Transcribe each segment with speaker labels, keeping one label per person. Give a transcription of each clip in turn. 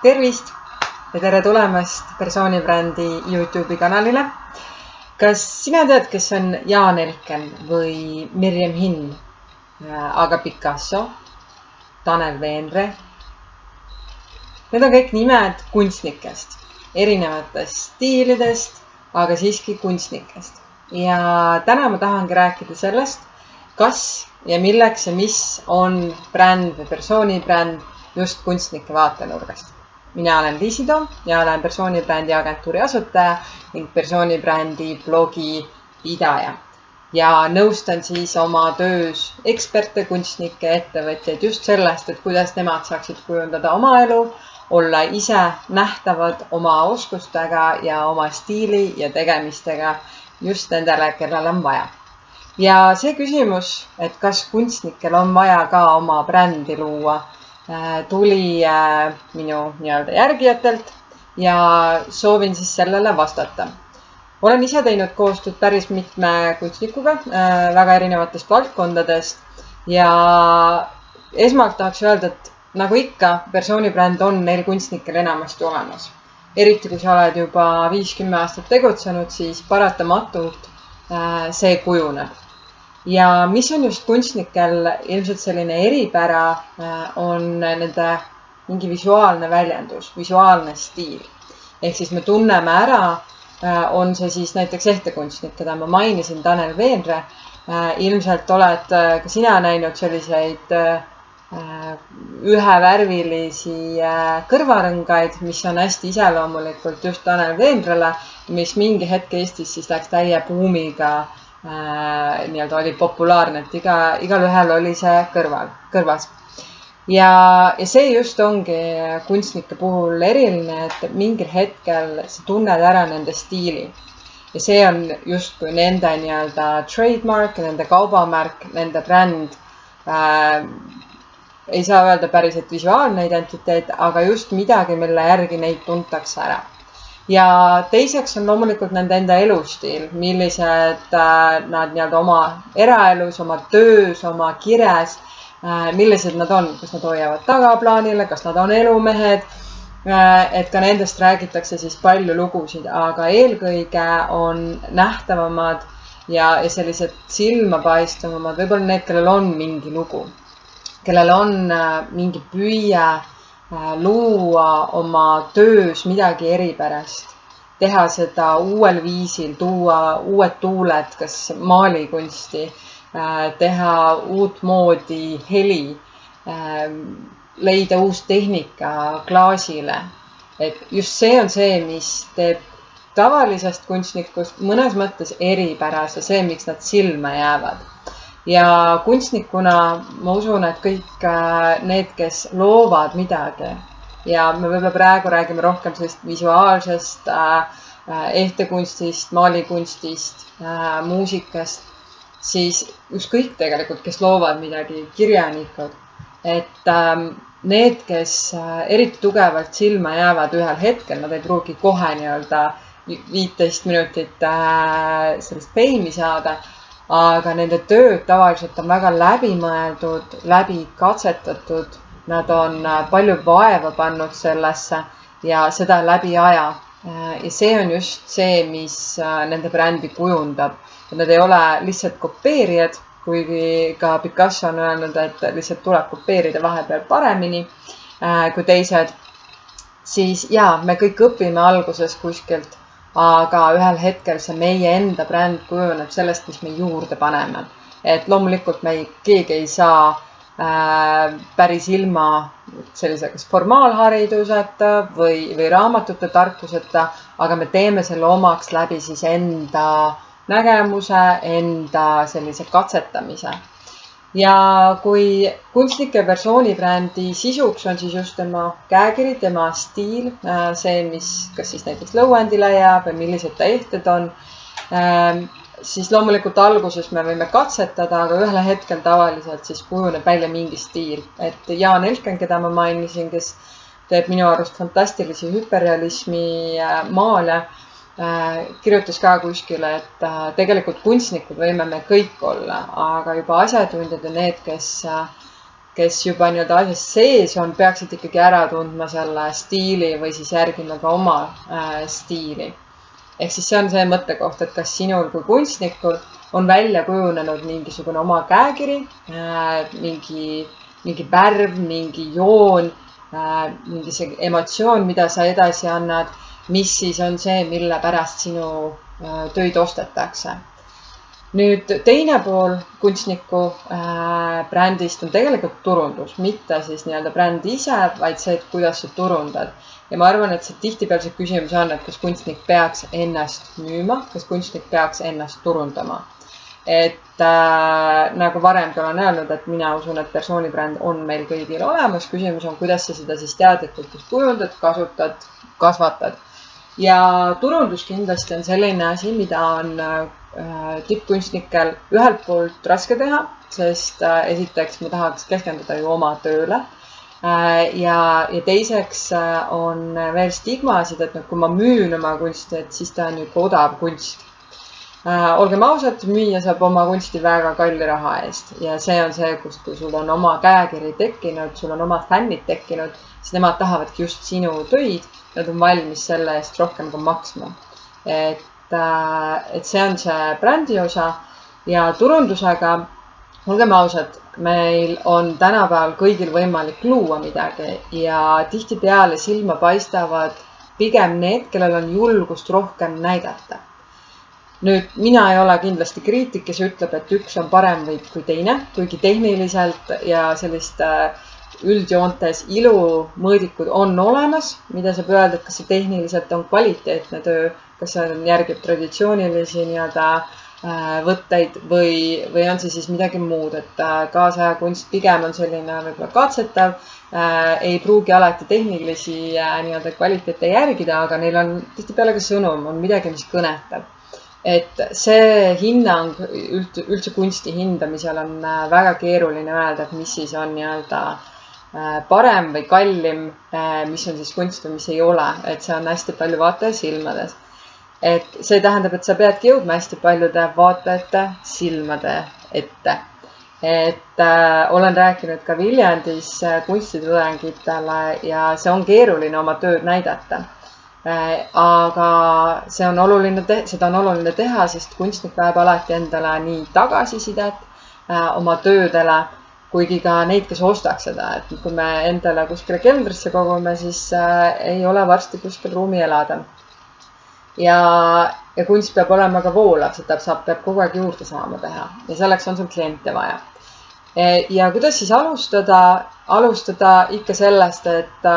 Speaker 1: Tervist ja tere tulemast persoonibrändi YouTube'i kanalile. Kas sina tead, kes on Jaan Elken või Mirjam Hinn, aga Picasso, Tanel Veenre? Need on kõik nimed kunstnikest, erinevatest stiilidest, aga siiski kunstnikest. Ja täna ma tahangi rääkida sellest, kas ja milleks ja mis on bränd või persoonibränd just kunstnike vaatenurgast. Mina olen Liisi Toom ja olen persoonibrändi agentuuri asutaja ning persoonibrändi blogi pidaja. Ja nõustan siis oma töös eksperte, kunstnikke, ettevõtjaid just sellest, et kuidas nemad saaksid kujundada oma elu, olla ise nähtavad oma oskustega ja oma stiili ja tegemistega just nendele, kellel on vaja. Ja see küsimus, et kas kunstnikel on vaja ka oma brändi luua, tuli minu järgijatelt ja soovin siis sellele vastata. Olen ise teinud koostööd päris mitme kunstnikuga väga erinevatest valdkondadest ja esmalt tahaks öelda, et nagu ikka, persoonibränd on neil kunstnikel enamasti olemas. Eriti kui sa oled juba 5-10 aastat tegutsenud, siis paratamatult see kujuneb. Ja mis on just kunstnikel ilmselt selline eripära, on nende mingi visuaalne väljendus, visuaalne stiil. Ehk siis me tunneme ära, on see siis näiteks ehtekunstnik, keda ma mainisin, Tanel Veenre. Ilmselt oled ka sina näinud selliseid ühevärvilisi kõrvarõngaid, mis on hästi iseloomulikult just Tanel Veenrele, mis mingi hetk Eestis siis läks täie buumiga oli populaarne, et igal ühel oli see kõrvas. Ja see just ongi kunstnike puhul eriline, et mingil hetkel sa tunned ära nende stiili. Ja see on justkui nende trademark, nende kaubamärk, nende bränd. Ei saa öelda päriselt visuaalne identiteet, aga just midagi, mille järgi neid tuntakse ära. Ja teiseks on loomulikult nende enda elustiil, millised nad oma eraelus, oma töös, oma kires, millised nad on, kas nad hoiavad tagaplaanile, kas nad on elumehed, et ka nendest räägitakse siis palju lugusid, aga eelkõige on nähtavamad ja sellised silmapaistvamad, võib-olla need, kellel on mingi lugu, kellel on mingi püüe luua oma töös midagi eripärast, teha seda uuel viisil, tuua uued tuuled, kas maalikunsti, teha uut moodi heli, leida uus tehnika klaasile. Et just see on see, mis teeb tavalisest kunstnikust mõnes mõttes eripärase, see, miks nad silma jäävad. Ja kunstnikuna ma usun, et kõik need, kes loovad midagi ja me võib-olla praegu räägime rohkem sellist visuaalsest, ehtekunstist, maalikunstist, muusikast, siis ükskõik tegelikult, kes loovad midagi, kirjanikud, et need, kes eriti tugevalt silma jäävad ühel hetkel, nad ei pruugi kohe 15 minutit sellest feimi saada, aga nende tööd tavaliselt on väga läbimõeldud, läbi katsetatud, nad on palju vaeva pannud sellesse ja seda läbi aja. Ja see on just see, mis nende brändi kujundab. Nad ei ole lihtsalt kopeerijad, kuigi ka Picasso on öelnud, et lihtsalt tuleb kopeerida vahepeal paremini kui teised. Siis me kõik õpime alguses kuskilt, aga ühel hetkel see meie enda bränd kujuneb sellest, mis me juurde paneme. Et loomulikult keegi ei saa päris ilma sellise kas formaalhariduseta või raamatute tarkuseta, aga me teeme selle omaks läbi siis enda nägemuse, enda sellise katsetamise. Ja kui kunstnike persoonibrändi sisuks on siis just tema käekiri, tema stiil, see, mis kas siis näiteks lõuendile jääb või millised ta ehted on, siis loomulikult alguses me võime katsetada, aga ühel hetkel tavaliselt siis kujuneb välja mingi stiil. Et Jaan Elken, keda ma mainisin, kes teeb minu arust fantastilisi hüperrealismi maale, kirjutas ka kuskile, et tegelikult kunstnikud võime me kõik olla, aga juba asjatundjad ja need, kes kes juba nii-öelda asjas sees on, peaksid ikkagi ära tundma selle stiili või siis järgima ka oma stiili. Ehk siis see on see mõttekoht, et kas sinul kui kunstnikul on välja kujunenud mingisugune oma käekiri, mingi värv, mingi joon, mingi see emotsioon, mida sa edasi annad, mis siis on see, mille pärast sinu töid ostetakse. Nüüd teine pool kunstniku brändist on tegelikult turundus, mitte siis nii-öelda bränd ise, vaid see, et kuidas sa turundad. Ja ma arvan, et see tihtipeale see küsimus on, et kas kunstnik peaks ennast müüma, kas kunstnik peaks ennast turundama. Et nagu varemgi olen öelnud, et mina usun, et persoonibränd on meil kõigil olemas. Küsimus on, kuidas sa seda siis teadlikult kujundad, kasutad, kasvatad. Ja turundus kindlasti on selline asi, mida on tippkunstnikel ühelt poolt raske teha, sest esiteks ma tahaks keskenduda ju oma tööle. Ja teiseks on veel stigmasid, et kui ma müün oma kunsti, et siis ta on ju odav kunst. Olgem ausad, müüa saab oma kunsti väga kalli raha eest ja see on see, kus kui sul on oma käekiri tekkinud, sul on omad fännid tekkinud, siis nemad tahavadki just sinu töid, nad on valmis selle eest rohkem ka maksma. Et see on see brändi osa ja turundusega, olgem ausad, meil on tänapäeval kõigil võimalik luua midagi ja tihtipeale silma paistavad pigem need, kellel on julgust rohkem näidata. Nüüd, mina ei ole kindlasti kriitik, kes ütleb, et üks on parem kui teine, kuigi tehniliselt ja sellist üldjoontes ilumõõdikud on olemas, mida saab öelda, et kas see tehniliselt on kvaliteetne töö, kas see järgib traditsioonilisi nii-öelda võtteid või on see siis midagi muud, et kaasaja kunst pigem on selline võib-olla katsetav, ei pruugi alati tehnilisi nii-öelda kvaliteete järgida, aga neil on tihtipeale ka sõnum, on midagi, mis kõnetab. Et see hinnang üldse kunsti hindamisel on väga keeruline öelda, et mis siis on nii-öelda parem või kallim, mis on siis kunst või mis ei ole, et see on hästi palju vaataja silmades. Et see tähendab, et sa peadki jõudma hästi paljude vaatajate silmade ette. Et olen rääkinud ka Viljandis kunstitudengitele ja see on keeruline oma tööd näidata. Aga seda on oluline teha, sest kunstnik vajab alati endale nii tagasisidet oma töödele, kuigi ka neid, kes ostaks seda. Et kui me endale kuskile keldrisse kogume, siis ei ole varsti kuskil ruumi elada. Ja kunst peab olema ka voolav, seda peab kogu aeg juurde saama teha ja selleks on sul kliente vaja. Ja kuidas siis alustada ikka sellest, et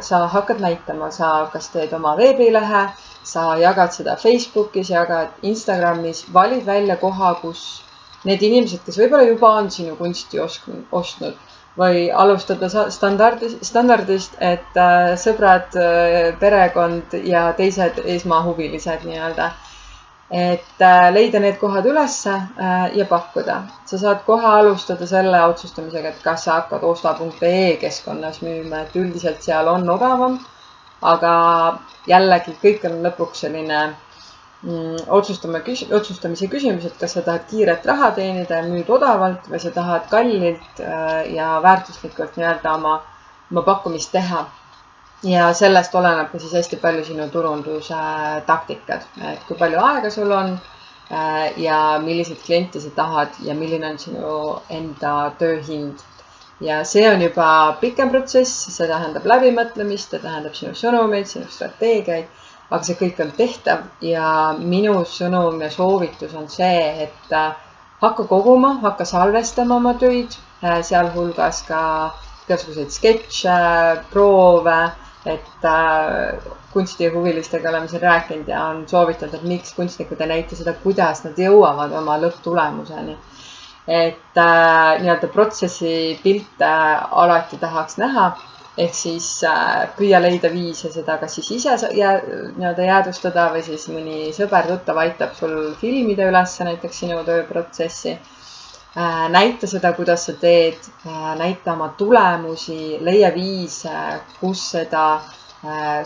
Speaker 1: sa hakkad näitama, sa kas teed oma veebilehe, sa jagad seda Facebookis, jagad Instagramis, valid välja koha, kus need inimesed, kes võib-olla juba on sinu kunsti ostnud või alustada standardist, et sõbrad, perekond ja teised esmahuvilised nii-öelda. Et leida need kohad ülesse ja pakkuda. Sa saad kohe alustada selle otsustamisega, et kas sa hakkad osta.ee keskkonnas müüma, et üldiselt seal on odavam, aga jällegi kõik on lõpuks selline otsustamise küsimus, et kas sa tahad kiiret raha teenida ja müüd odavalt või sa tahad kallilt ja väärtuslikult nii-öelda oma pakkumist teha. Ja sellest oleneb ka siis hästi palju sinu turunduse taktikad, et kui palju aega sul on ja milliseid kliente sa tahad ja milline on sinu enda tööhind. Ja see on juba pikem protsess, see tähendab läbimõtlemist, see tähendab sinu sõnumeid, sinu strateegiaid, aga see kõik on tehtav ja minu sõnum ja soovitus on see, et hakka koguma, hakka salvestama oma töid, sealhulgas ka igasuguseid sketše, proove, et kunstihuvilistega oleme siin rääkinud ja on soovitanud, et miks kunstnikud ei näita seda, kuidas nad jõuavad oma lõpptulemuseni. Et nii-öelda protsessi pilte alati tahaks näha, ehk siis püüa leida viise seda, kas siis ise nii-öelda jäädustada või siis mõni sõber tuttav aitab sul filmida üles näiteks sinu tööprotsessi. Näita seda, kuidas sa teed, näita oma tulemusi, leia viise, kus seda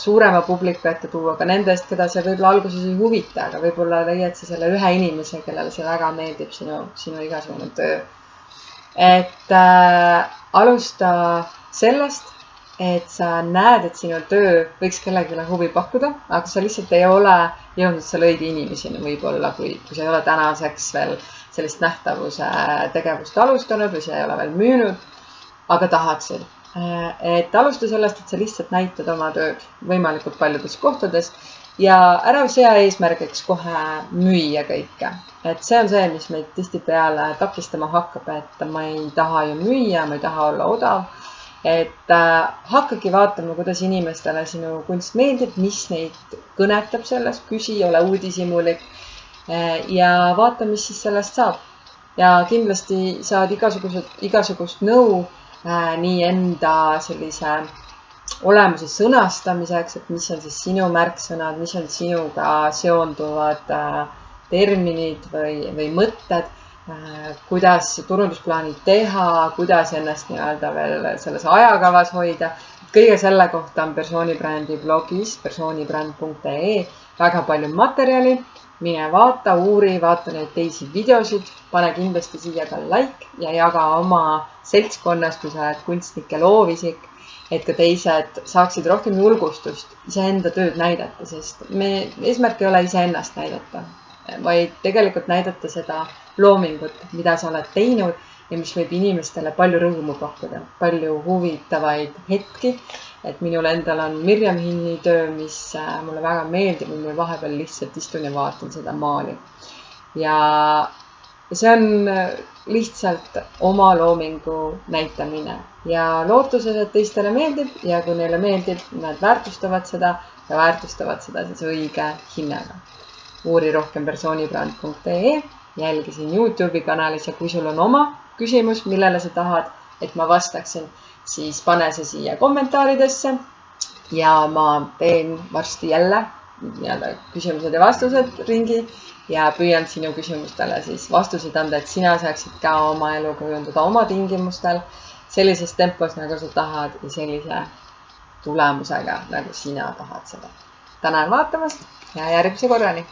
Speaker 1: suurema publiku ette tuua, ka nendest, keda see võib-olla alguses ei huvita, aga võib-olla leiad sa selle ühe inimese, kellele see väga meeldib sinu igasugune töö. Et alusta sellest, et sa näed, et sinu töö võiks kellelegi huvi pakkuda, aga sa lihtsalt ei ole jõudnud selle õige inimeseni võib-olla, kui sa ei ole tänaseks veel sellist nähtavuse tegevust alustanud või sa ei ole veel müünud, aga tahaksid. Et alusta sellest, et sa lihtsalt näitad oma tööd võimalikult paljudes kohtades ja ära sea eesmärgiks kohe müüa kõike. Et see on see, mis meid tihtipeale takistama hakkab, et ma ei taha ju müüa, ma ei taha olla odav. Et hakkagi vaatama, kuidas inimestele sinu kunst meeldib, mis neid kõnetab sellest, küsi, ole uudishimulik ja vaata, mis siis sellest saab. Ja kindlasti saad igasugust nõu nii enda sellise olemuse sõnastamiseks, et mis on siis sinu märksõnad, mis on sinuga seonduvad terminid või mõtted, kuidas turundusplaanid teha, kuidas ennast nii-öelda veel selles ajakavas hoida. Kõige selle kohta on persoonibrändi blogis persoonibrand.ee väga palju materjali. Mine vaata, uuri, vaata neid teisi videosid, pane kindlasti siia ka like ja jaga oma seltskonnas, kui sa oled kunstnik ja loovisik, et ka teised saaksid rohkem julgustust iseenda tööd näidata, sest me eesmärk ei ole iseennast näidata, vaid tegelikult näidata seda loomingut, mida sa oled teinud ja mis võib inimestele palju rõõmu pakkuda, palju huvitavaid hetki. Et minul endal on Mirjam Hinni töö, mis mulle väga meeldib ja ma vahepeal lihtsalt istun ja vaatan seda maali. Ja see on lihtsalt oma loomingu näitamine ja lootuses, et teistele meeldib ja kui neile meeldib, nad väärtustavad seda ja väärtustavad seda siis õige hinnaga. Uuri rohkem persoonibrand.ee, jälgi siin YouTube'i kanalis ja kui sul on oma küsimus, millele sa tahad, et ma vastaksin, siis pane see siia kommentaaridesse ja ma teen varsti jälle küsimused ja vastused ringi ja püüan sinu küsimustele siis vastuseid anda, et sina saaksid ka oma elu kujundada oma tingimustel sellises tempos, nagu sa tahad ja sellise tulemusega, nagu sina tahad seda. Tänan vaatamast ja järgmise korrani!